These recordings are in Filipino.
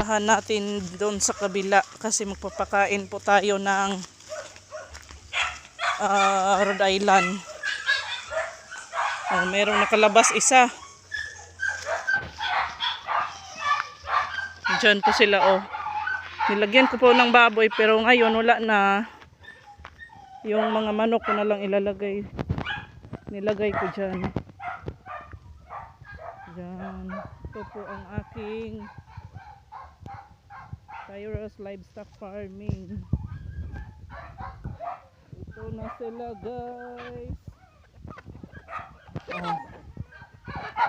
pupuntahan natin doon sa kabila kasi magpapakain po tayo ng Rhode Island. Merong nakalabas isa. Diyan po sila oh. Nilagyan ko po ng baboy pero ngayon wala na. Yung mga manok ko na lang ilalagay. Nilagay ko dyan. Diyan. Ito po ang aking Tyros Livestock Farming. Ito na sila guys.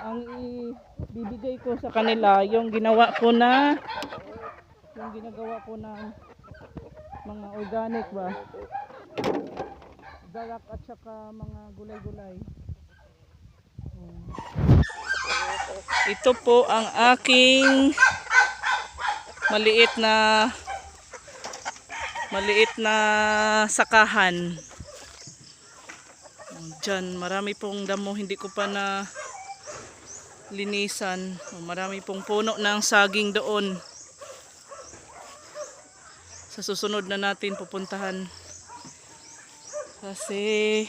Ang ibibigay ko sa kanila yung ginagawa ko ng mga organic ba, darak at saka mga gulay-gulay. Ito po ang aking maliit na sakahan. Diyan, marami pong damo, hindi ko pa na linisan. Marami pong puno ng saging doon. Sa susunod na natin pupuntahan. Kasi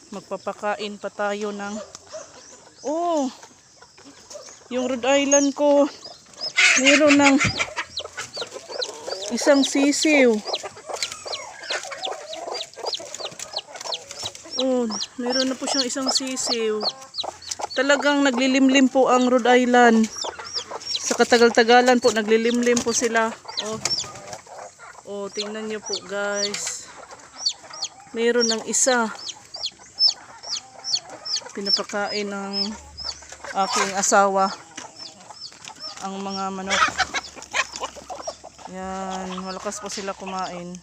magpapakain pa tayo ng yung Rhode Island ko. Meron ng isang sisiw. Meron na po siyang isang sisiw. Talagang naglilimlim po ang Rhode Island. Sa katagal-tagalan po naglilimlim po sila. Tingnan niyo po guys. Meron ng isa. Pinapakain ng aking asawa ang mga manok. Yan, malakas po sila kumain.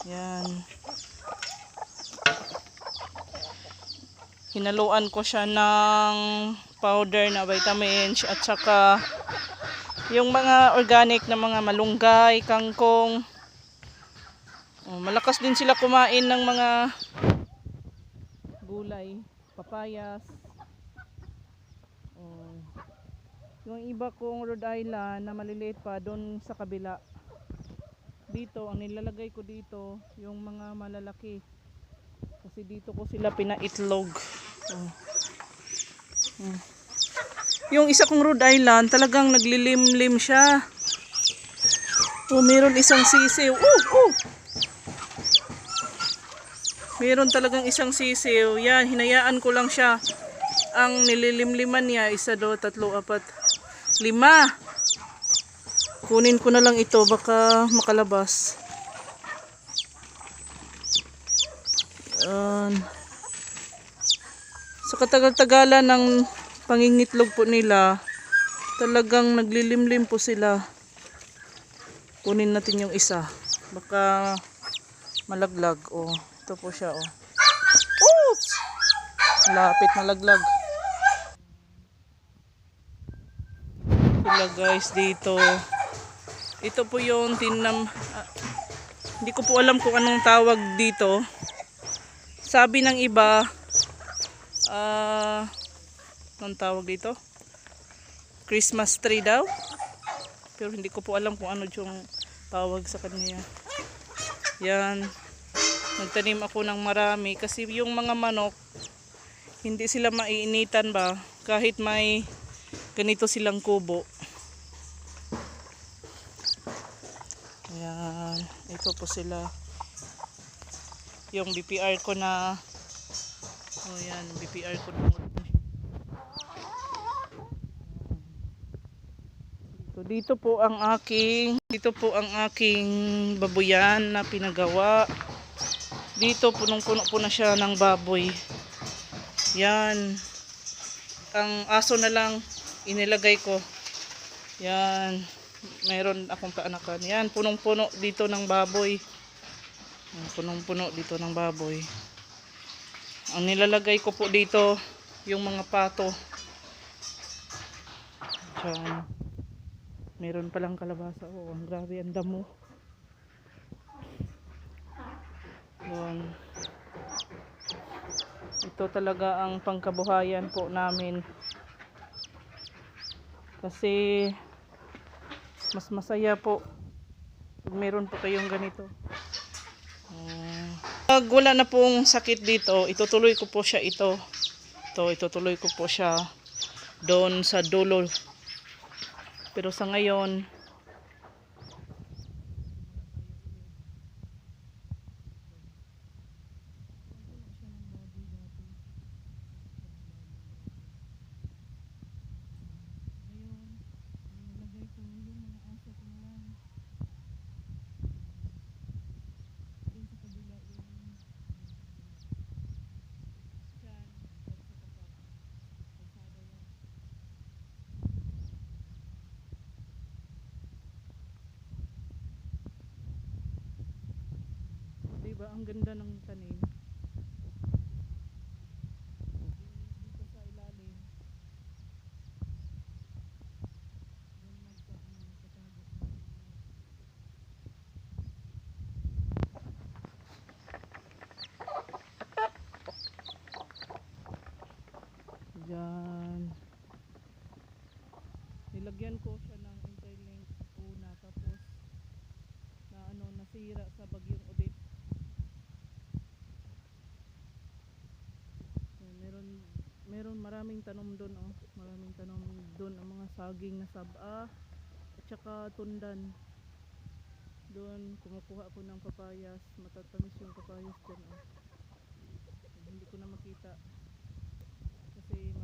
Yan. Hinaluan ko siya ng powder na vitamins at saka yung mga organic na mga malunggay, kangkong. Malakas din sila kumain ng mga gulay, papayas. Yung iba kong Rhode Island na maliliit pa doon sa kabila. Dito, ang nilalagay ko dito, yung mga malalaki. Kasi dito ko sila pinaitlog. Yung isa kong Rhode Island, talagang naglilimlim siya. Meron isang sisiw. Meron talagang isang sisiw. Yan, hinayaan ko lang siya. Ang nililimliman niya, 1, 2, 3, 4, 5. Kunin ko na lang ito, baka makalabas. Sa katagal-tagalan ng pangingitlog po nila, talagang naglilimlim po sila. Kunin natin yung isa, baka malaglag. Ito po siya. Lapit malaglag sila guys dito. Ito po yung hindi ko po alam kung anong tawag dito. Sabi ng iba, anong tawag dito? Christmas tree daw. Pero hindi ko po alam kung ano yung tawag sa kanya. Yan. Nagtanim ako ng marami kasi yung mga manok, hindi sila maiinitan ba? Kahit may ganito silang kubo. Yan. Ito po sila. Yung BPR ko na yan, BPR ko na. Dito po ang aking baboyan na pinagawa. Dito punong-puno po na siya ng baboy. Yan. Ang aso na lang inilagay ko. Yan. Mayroon akong kaanakan. Yan, punong-puno dito ng baboy. Punong-puno dito ng baboy. Ang nilalagay ko po dito, yung mga pato. Diyan. Meron palang kalabasa. Ang grabe, ang damo. Yan. Ito talaga ang pangkabuhayan po namin. Kasi mas masaya po pag meron po kayong ganito. Pag wala na pong sakit dito, itutuloy ko po siya ito. Itutuloy ko po siya doon sa dulo. Pero sa ngayon, diba ang ganda ng tanim dito sa ilalim. Diyan. Nilagyan ko siya ng interlink una, tapos na nasira sa bagyong Odette. Meron maraming tanom doon, oh. Maraming tanom doon, ang mga saging na saba at saka tundan. Doon kumukuha ako ng papayas, matatamis yung papayas dyan, oh. Hindi ko na makita kasi